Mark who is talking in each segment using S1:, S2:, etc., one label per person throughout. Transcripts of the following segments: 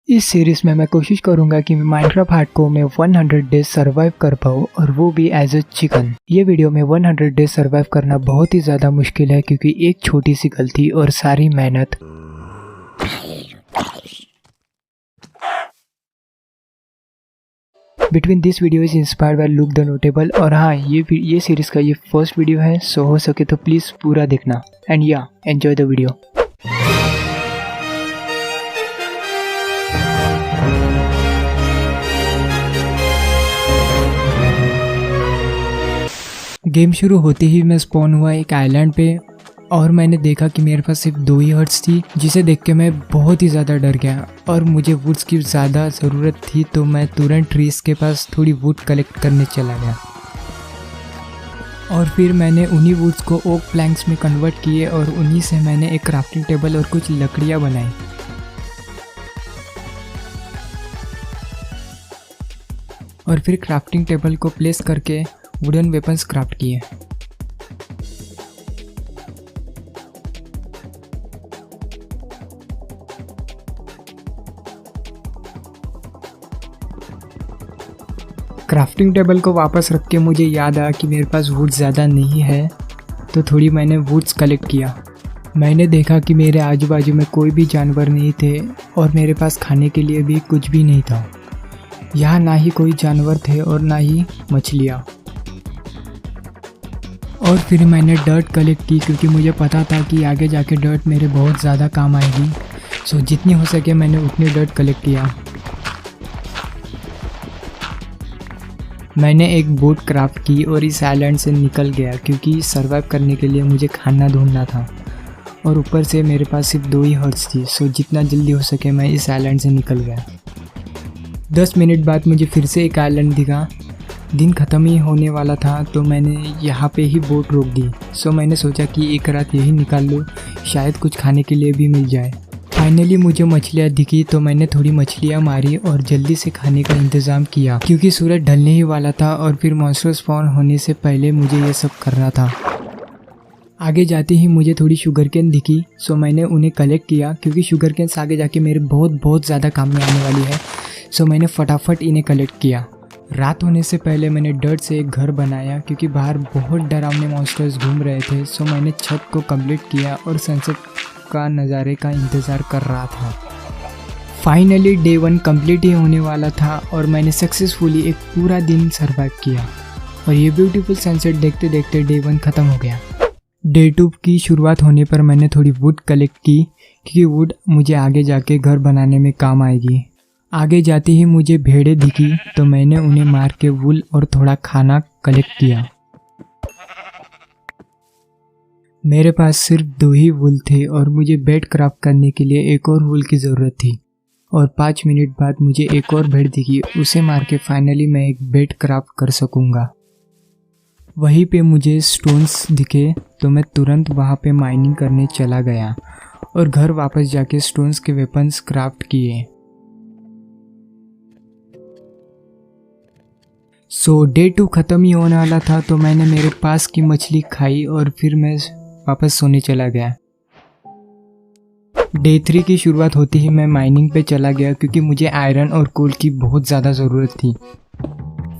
S1: इस सीरीज में मैं कोशिश करूंगा कि माइनक्राफ्ट हार्डकोर में 100 डेज सरवाइव कर पाऊँ और वो भी एज अ चिकन। ये वीडियो में 100 डेज सरवाइव करना बहुत ही ज़्यादा मुश्किल है क्योंकि एक छोटी सी गलती और सारी मेहनत। Between this video is inspired by look the notable. और हाँ, ये सीरीज का ये फर्स्ट वीडियो है, सो हो सके तो प्लीज़ पूरा देखना एंड या एंजॉय द वीडियो। गेम शुरू होते ही मैं स्पॉन हुआ एक आइलैंड पे और मैंने देखा कि मेरे पास सिर्फ 2 ही हर्ट्स थी, जिसे देख के मैं बहुत ही ज़्यादा डर गया और मुझे वुड्स की ज़्यादा ज़रूरत थी, तो मैं तुरंत ट्रीज के पास थोड़ी वुड कलेक्ट करने चला गया। और फिर मैंने उन्हीं वुड्स को ओक प्लैंक्स में कन्वर्ट किए और उन्हीं से मैंने एक क्राफ्टिंग टेबल और कुछ लकड़ियाँ बनाई। और फिर क्राफ्टिंग टेबल को प्लेस करके वुडन वेपन्स क्राफ्ट किए। क्राफ्टिंग टेबल को वापस रख के मुझे याद आया कि मेरे पास वुड ज़्यादा नहीं है, तो थोड़ी मैंने वुड्स कलेक्ट किया। मैंने देखा कि मेरे आजू बाजू में कोई भी जानवर नहीं थे और मेरे पास खाने के लिए भी कुछ भी नहीं था। यहाँ ना ही कोई जानवर थे और ना ही मछलियाँ। और फिर मैंने डर्ट कलेक्ट की क्योंकि मुझे पता था कि आगे जाके डर्ट मेरे बहुत ज़्यादा काम आएगी, सो जितनी हो सके मैंने उतनी डर्ट कलेक्ट किया। मैंने एक बोट क्राफ्ट की और इस आइलैंड से निकल गया क्योंकि सरवाइव करने के लिए मुझे खाना ढूंढना था और ऊपर से मेरे पास सिर्फ 2 ही हर्ट्स थी, सो जितना जल्दी हो सके मैं इस आइलैंड से निकल गया। 10 मिनट बाद मुझे फिर से एक आइलैंड दिखा। दिन ख़त्म ही होने वाला था, तो मैंने यहाँ पे ही बोट रोक दी। सो मैंने सोचा कि एक रात यही निकाल लूँ, शायद कुछ खाने के लिए भी मिल जाए। फाइनली मुझे मछलियाँ दिखी, तो मैंने थोड़ी मछलियाँ मारी और जल्दी से खाने का इंतज़ाम किया क्योंकि सूरज ढलने ही वाला था और फिर मॉन्स्टर स्पॉन होने से पहले मुझे ये सब करना था। आगे जाते ही मुझे थोड़ी शुगर केन दिखी, सो मैंने उन्हें कलेक्ट किया क्योंकि शुगर केन आगे जाके मेरे बहुत ज़्यादा काम में आने वाली है। सो मैंने फटाफट इन्हें कलेक्ट किया। रात होने से पहले मैंने डर्ट से एक घर बनाया क्योंकि बाहर बहुत डरावने मॉन्स्टर्स घूम रहे थे। सो मैंने छत को कंप्लीट किया और सनसेट का नज़ारे का इंतज़ार कर रहा था। फाइनली डे 1 कंप्लीट ही होने वाला था और मैंने सक्सेसफुली एक पूरा दिन सरवाइव किया और ये ब्यूटीफुल सनसेट देखते देखते डे 1 ख़त्म हो गया। डे 2 की शुरुआत होने पर मैंने थोड़ी वुड कलेक्ट की क्योंकि वुड मुझे आगे जाके घर बनाने में काम आएगी। आगे जाते ही मुझे भेड़ें दिखी, तो मैंने उन्हें मार के वुल और थोड़ा खाना कलेक्ट किया। मेरे पास सिर्फ 2 ही वुल थे और मुझे बेड क्राफ्ट करने के लिए एक और वुल की ज़रूरत थी। और 5 मिनट बाद मुझे एक और भेड़ दिखी, उसे मार के फाइनली मैं एक बेड क्राफ्ट कर सकूँगा। वहीं पे मुझे स्टोन्स दिखे, तो मैं तुरंत वहाँ पे माइनिंग करने चला गया और घर वापस जाके स्टोन्स के वेपन्स क्राफ्ट किए। सो डे 2 ख़त्म ही होने वाला था, तो मैंने मेरे पास की मछली खाई और फिर मैं वापस सोने चला गया। डे 3 की शुरुआत होती ही मैं माइनिंग पे चला गया क्योंकि मुझे आयरन और कोल की बहुत ज़्यादा ज़रूरत थी।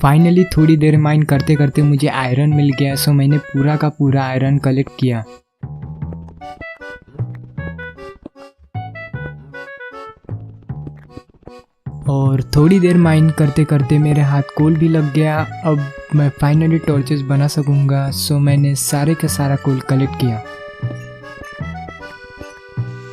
S1: फाइनली थोड़ी देर माइन करते करते मुझे आयरन मिल गया, सो मैंने पूरा का पूरा आयरन कलेक्ट किया। और थोड़ी देर माइन करते करते मेरे हाथ कोल भी लग गया। अब मैं फाइनली टॉर्चेस बना सकूंगा, सो मैंने सारे का सारा कोल कलेक्ट किया।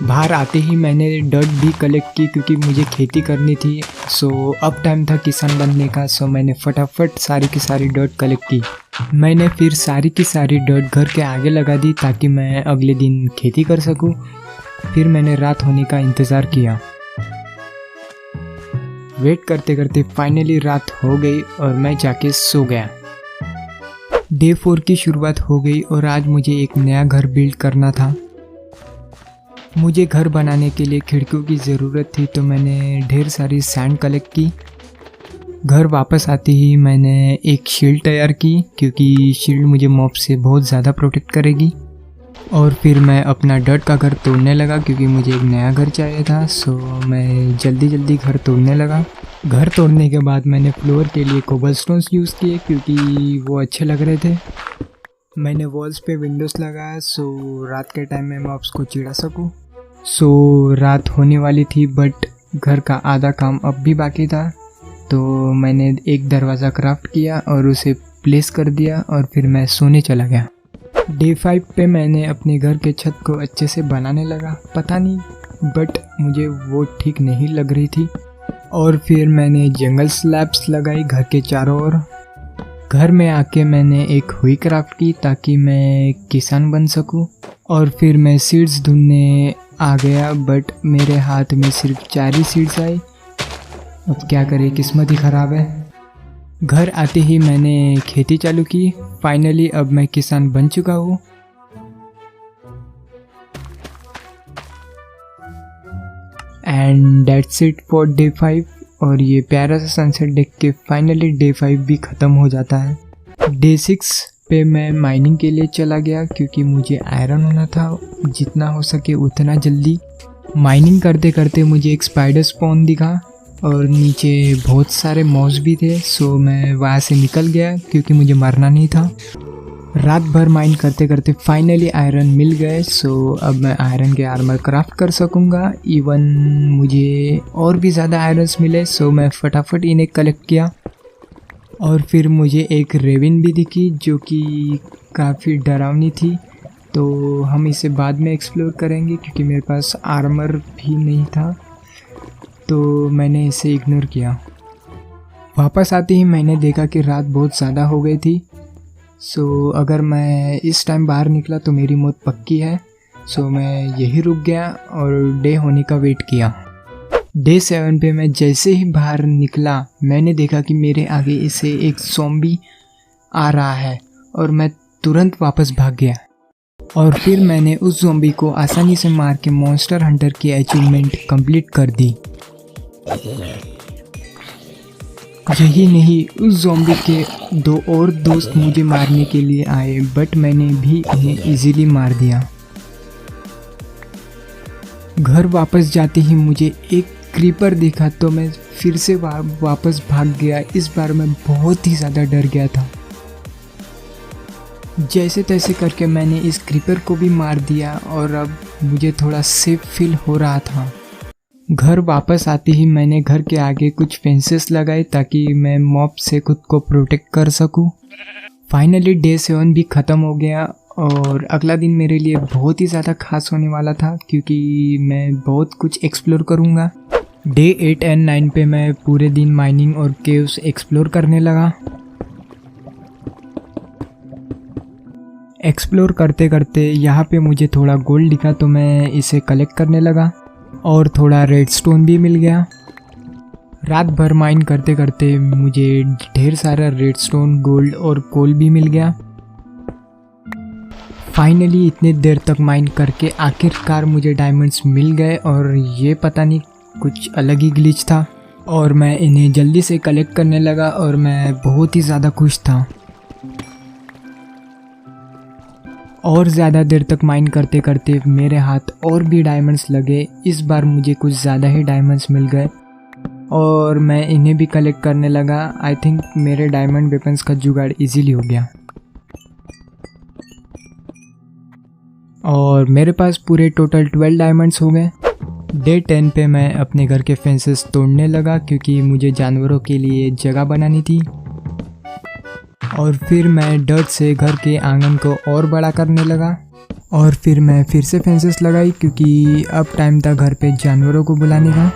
S1: बाहर आते ही मैंने डर्ट भी कलेक्ट की क्योंकि मुझे खेती करनी थी, सो अब टाइम था किसान बनने का। सो मैंने फटाफट सारी की सारी डर्ट कलेक्ट की। मैंने फिर सारी की सारी डर्ट घर के आगे लगा दी ताकि मैं अगले दिन खेती कर सकूं। फिर मैंने रात होने का इंतज़ार किया। वेट करते करते फाइनली रात हो गई और मैं जाके सो गया। डे 4 की शुरुआत हो गई और आज मुझे एक नया घर बिल्ड करना था। मुझे घर बनाने के लिए खिड़कियों की ज़रूरत थी, तो मैंने ढेर सारी सैंड कलेक्ट की। घर वापस आते ही मैंने एक शील्ड तैयार की क्योंकि शील्ड मुझे मॉब से बहुत ज़्यादा प्रोटेक्ट करेगी। और फिर मैं अपना डर्ट का घर तोड़ने लगा क्योंकि मुझे एक नया घर चाहिए था। सो मैं जल्दी जल्दी घर तोड़ने लगा। घर तोड़ने के बाद मैंने फ्लोर के लिए कोबलस्टोन्स यूज़ किए क्योंकि वो अच्छे लग रहे थे। मैंने वॉल्स पे विंडोज़ लगाया सो रात के टाइम में मॉब्स को चिढ़ा सकूँ। सो रात होने वाली थी बट घर का आधा काम अब भी बाकी था, तो मैंने एक दरवाज़ा क्राफ्ट किया और उसे प्लेस कर दिया और फिर मैं सोने चला गया। डे 5 पे मैंने अपने घर के छत को अच्छे से बनाने लगा, पता नहीं बट मुझे वो ठीक नहीं लग रही थी। और फिर मैंने जंगल स्लैब्स लगाई घर के चारों ओर। घर में आके मैंने एक हुई क्राफ्ट की ताकि मैं किसान बन सकूं। और फिर मैं सीड्स ढूंढने आ गया बट मेरे हाथ में सिर्फ 4 ही सीड्स आई। अब क्या करें, किस्मत ही ख़राब है। घर आते ही मैंने खेती चालू की। फाइनली अब मैं किसान बन चुका हूँ। And that's it for day 5। और ये प्यारा सा सनसेट देख के फाइनली डे 5 भी ख़त्म हो जाता है। डे 6 पे मैं माइनिंग के लिए चला गया क्योंकि मुझे आयरन होना था जितना हो सके उतना जल्दी। माइनिंग करते करते मुझे एक स्पाइडर स्पॉन दिखा और नीचे बहुत सारे मॉब्स भी थे। सो मैं वहाँ से निकल गया क्योंकि मुझे मरना नहीं था। रात भर माइन करते करते फाइनली आयरन मिल गए। सो अब मैं आयरन के आर्मर क्राफ्ट कर सकूँगा। इवन मुझे और भी ज़्यादा आयरन्स मिले सो मैं फटाफट इन्हें कलेक्ट किया। और फिर मुझे एक रेविन भी दिखी जो कि काफ़ी डरावनी थी, तो हम इसे बाद में एक्सप्लोर करेंगे क्योंकि मेरे पास आर्मर भी नहीं था, तो मैंने इसे इग्नोर किया। वापस आते ही मैंने देखा कि रात बहुत ज़्यादा हो गई थी। सो अगर मैं इस टाइम बाहर निकला तो मेरी मौत पक्की है। सो मैं यही रुक गया और डे होने का वेट किया। डे 7 पे मैं जैसे ही बाहर निकला मैंने देखा कि मेरे आगे इसे एक ज़ॉम्बी आ रहा है और मैं तुरंत वापस भाग गया। और फिर मैंने उस ज़ॉम्बी को आसानी से मार के मॉन्स्टर हंटर की अचीवमेंट कंप्लीट कर दी। यही नहीं, उस ज़ॉम्बी के 2 और दोस्त मुझे मारने के लिए आए बट मैंने भी उन्हें इजीली मार दिया। घर वापस जाते ही मुझे एक क्रीपर दिखा तो मैं फिर से वापस भाग गया। इस बार मैं बहुत ही ज़्यादा डर गया था। जैसे तैसे करके मैंने इस क्रीपर को भी मार दिया और अब मुझे थोड़ा सेफ फील हो रहा था। घर वापस आते ही मैंने घर के आगे कुछ फेंसेस लगाए ताकि मैं मॉब से खुद को प्रोटेक्ट कर सकूं। फाइनली डे 7 भी ख़त्म हो गया और अगला दिन मेरे लिए बहुत ही ज़्यादा खास होने वाला था क्योंकि मैं बहुत कुछ एक्सप्लोर करूँगा। डे 8 एंड 9 पे मैं पूरे दिन माइनिंग और केव्स एक्सप्लोर करने लगा। एक्सप्लोर करते करते यहाँ पे मुझे थोड़ा गोल्ड दिखा तो मैं इसे कलेक्ट करने लगा और थोड़ा रेडस्टोन भी मिल गया। रात भर माइन करते करते मुझे ढेर सारा रेडस्टोन, गोल्ड और कोल भी मिल गया। फाइनली इतने देर तक माइन करके आखिरकार मुझे डायमंड्स मिल गए और ये पता नहीं कुछ अलग ही ग्लिच था और मैं इन्हें जल्दी से कलेक्ट करने लगा और मैं बहुत ही ज़्यादा खुश था। और ज़्यादा देर तक माइन करते करते मेरे हाथ और भी डायमंड्स लगे। इस बार मुझे कुछ ज़्यादा ही डायमंड्स मिल गए और मैं इन्हें भी कलेक्ट करने लगा। आई थिंक मेरे डायमंड वेपन्स का जुगाड़ इजीली हो गया और मेरे पास पूरे टोटल 12 डायमंड्स हो गए। डे 10 पे मैं अपने घर के फेंसेस तोड़ने लगा क्योंकि मुझे जानवरों के लिए जगह बनानी थी। और फिर मैं डर्ट से घर के आंगन को और बड़ा करने लगा और फिर मैं फिर से फेंसेस लगाई क्योंकि अब टाइम था घर पे जानवरों को बुलाने का।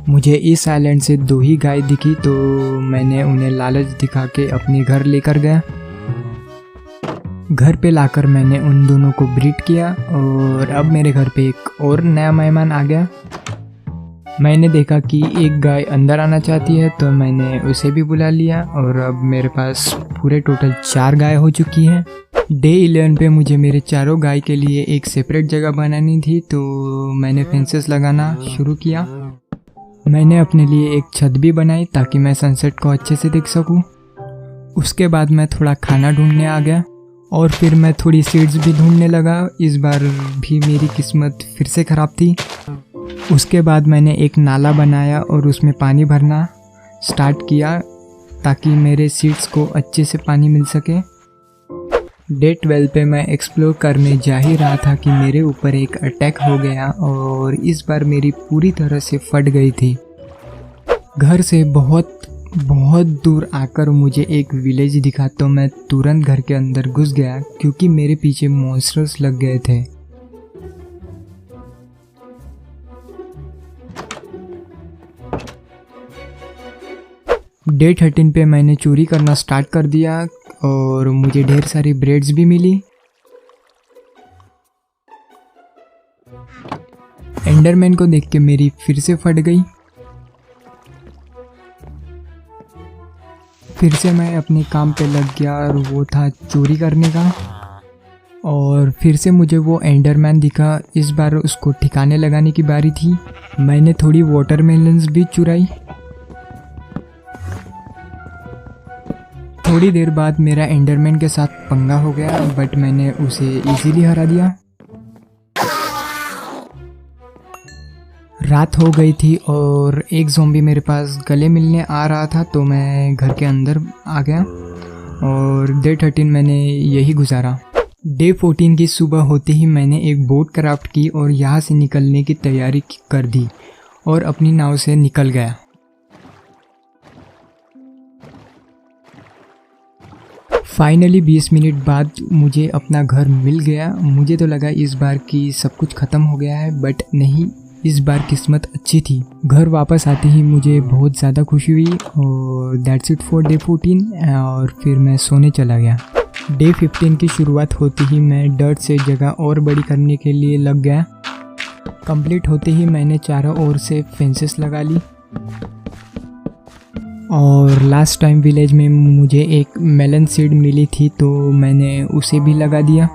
S1: मुझे इस आइलैंड से 2 ही गाय दिखी तो मैंने उन्हें लालच दिखा के अपने घर लेकर गया। घर पे लाकर मैंने उन दोनों को ब्रीड किया और अब मेरे घर पे एक और नया मेहमान आ गया। मैंने देखा कि एक गाय अंदर आना चाहती है तो मैंने उसे भी बुला लिया और अब मेरे पास पूरे टोटल 4 गाय हो चुकी हैं। डे 11 पे मुझे मेरे चारों गाय के लिए एक सेपरेट जगह बनानी थी तो मैंने फेंसेस लगाना शुरू किया। मैंने अपने लिए एक छत भी बनाई ताकि मैं सनसेट को अच्छे से देख सकूं। उसके बाद मैं थोड़ा खाना ढूंढने आ गया और फिर मैं थोड़ी सीड्स भी ढूंढने लगा। इस बार भी मेरी किस्मत फिर से ख़राब थी। उसके बाद मैंने एक नाला बनाया और उसमें पानी भरना स्टार्ट किया ताकि मेरे सीड्स को अच्छे से पानी मिल सके। डे 12 पे मैं एक्सप्लोर करने जा ही रहा था कि मेरे ऊपर एक अटैक हो गया और इस बार मेरी पूरी तरह से फट गई थी। घर से बहुत दूर आकर मुझे एक विलेज दिखा तो मैं तुरंत घर के अंदर घुस गया क्योंकि मेरे पीछे मॉन्स्टर्स लग गए थे। डे 13 पे मैंने चोरी करना स्टार्ट कर दिया और मुझे ढेर सारी ब्रेड्स भी मिली। एंडरमैन को देख के मेरी फिर से फट गई। फिर से मैं अपने काम पे लग गया और वो था चोरी करने का। और फिर से मुझे वो एंडरमैन दिखा। इस बार उसको ठिकाने लगाने की बारी थी। मैंने थोड़ी वाटरमेलन्स भी चुराई। थोड़ी देर बाद मेरा एंडरमैन के साथ पंगा हो गया बट मैंने उसे इजीली हरा दिया। रात हो गई थी और एक ज़ॉम्बी मेरे पास गले मिलने आ रहा था तो मैं घर के अंदर आ गया और डे 13 मैंने यही गुजारा। डे 14 की सुबह होते ही मैंने एक बोट क्राफ्ट की और यहाँ से निकलने की तैयारी कर दी और अपनी नाव से निकल गया। फाइनली 20 मिनट बाद मुझे अपना घर मिल गया। मुझे तो लगा इस बार की सब कुछ ख़त्म हो गया है बट नहीं, इस बार किस्मत अच्छी थी। घर वापस आते ही मुझे बहुत ज़्यादा खुशी हुई और दैट्स इट फॉर डे 14 और फिर मैं सोने चला गया। डे 15 की शुरुआत होते ही मैं डर्ट से जगह और बड़ी करने के लिए लग गया। कंप्लीट होते ही मैंने चारों ओर से फेंसेस लगा ली और लास्ट टाइम विलेज में मुझे एक मेलन सीड मिली थी तो मैंने उसे भी लगा दिया।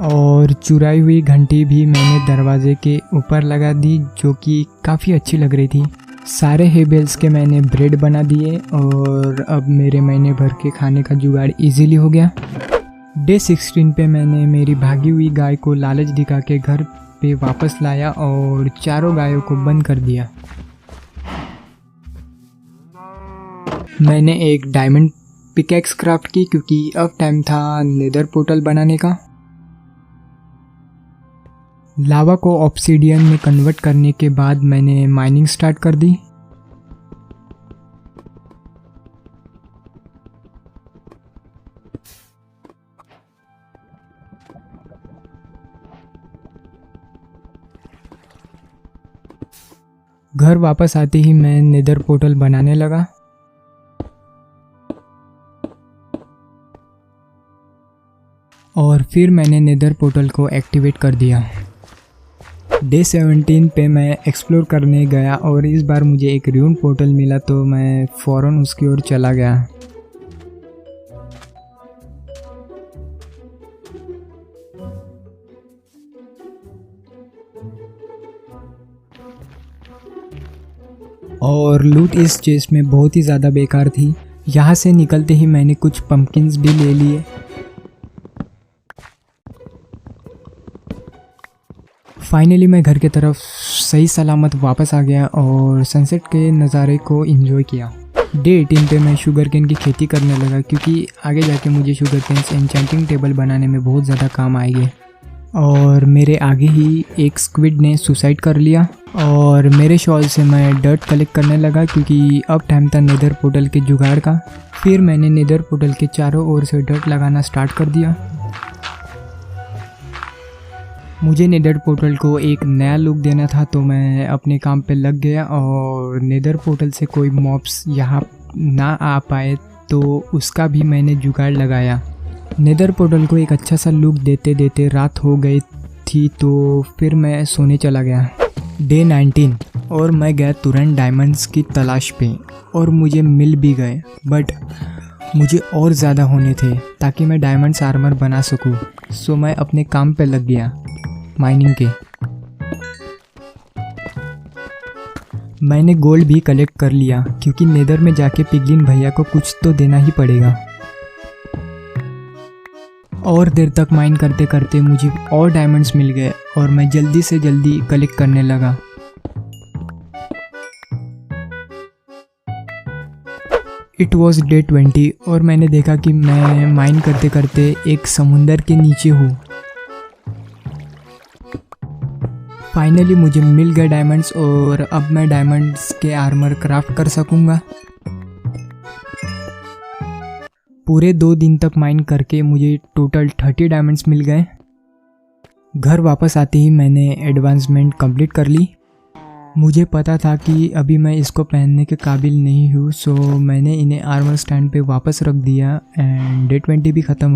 S1: और चुराई हुई घंटी भी मैंने दरवाजे के ऊपर लगा दी जो कि काफ़ी अच्छी लग रही थी। सारे हेबल्स के मैंने ब्रेड बना दिए और अब मेरे महीने भर के खाने का जुगाड़ इजीली हो गया। डे 16 पे मैंने मेरी भागी हुई गाय को लालच दिखा के घर पे वापस लाया और चारों गायों को बंद कर दिया। मैंने एक डायमंड पिकैक्स क्राफ्ट की क्योंकि अब टाइम था नेदर पोर्टल बनाने का। लावा को ऑब्सीडियन में कन्वर्ट करने के बाद मैंने माइनिंग स्टार्ट कर दी। घर वापस आते ही मैं नेदर पोर्टल बनाने लगा। और फिर मैंने नेदर पोर्टल को एक्टिवेट कर दिया। डे 17 पे मैं एक्सप्लोर करने गया और इस बार मुझे एक र्यून पोर्टल मिला तो मैं फ़ौरन उसकी ओर चला गया। और लूट इस चेस्ट में बहुत ही ज़्यादा बेकार थी। यहाँ से निकलते ही मैंने कुछ पंपकिन्स भी ले लिए। फाइनली मैं घर की तरफ सही सलामत वापस आ गया और सनसेट के नज़ारे को एंजॉय किया। डे 18 पे मैं शुगर केन की खेती करने लगा क्योंकि आगे जाके मुझे शुगर केन से एन्चेंटिंग टेबल बनाने में बहुत ज़्यादा काम आएंगे। और मेरे आगे ही एक स्क्विड ने सुसाइड कर लिया और मेरे शॉल से मैं डर्ट कलेक्ट करने लगा क्योंकि अब टाइम था नेदर पोर्टल के जुगाड़ का। फिर मैंने नेदर पोर्टल के चारों ओर से डर्ट लगाना स्टार्ट कर दिया। मुझे नेदर पोर्टल को एक नया लुक देना था तो मैं अपने काम पे लग गया और नेदर पोर्टल से कोई मॉब्स यहाँ ना आ पाए तो उसका भी मैंने जुगाड़ लगाया। नेदर पोर्टल को एक अच्छा सा लुक देते देते रात हो गई थी तो फिर मैं सोने चला गया। डे 19 और मैं गया तुरंत डायमंड्स की तलाश पे और मुझे मिल भी गए बट मुझे और ज़्यादा होने थे ताकि मैं डायमंड्स आर्मर बना सकूं। सो मैं अपने काम पे लग गया माइनिंग के। मैंने गोल्ड भी कलेक्ट कर लिया क्योंकि नेदर में जाके पिगलिन भैया को कुछ तो देना ही पड़ेगा। और देर तक माइन करते करते मुझे और डायमंड्स मिल गए और मैं जल्दी से जल्दी कलेक्ट करने लगा। इट वॉज डे 20 और मैंने देखा कि मैं माइन करते करते एक समुंदर के नीचे हूँ। फाइनली मुझे मिल गए डायमंड्स और अब मैं डायमंड्स के आर्मर क्राफ्ट कर सकूँगा। पूरे 2 दिन तक माइन करके मुझे टोटल 30 डायमंड्स मिल गए। घर वापस आते ही मैंने एडवांसमेंट कंप्लीट कर ली। मुझे पता था कि अभी मैं इसको पहनने के काबिल नहीं हूँ, सो मैंने इन्हें आर्मर स्टैंड पे वापस रख दिया एंड डे 20 भी ख़त्म हो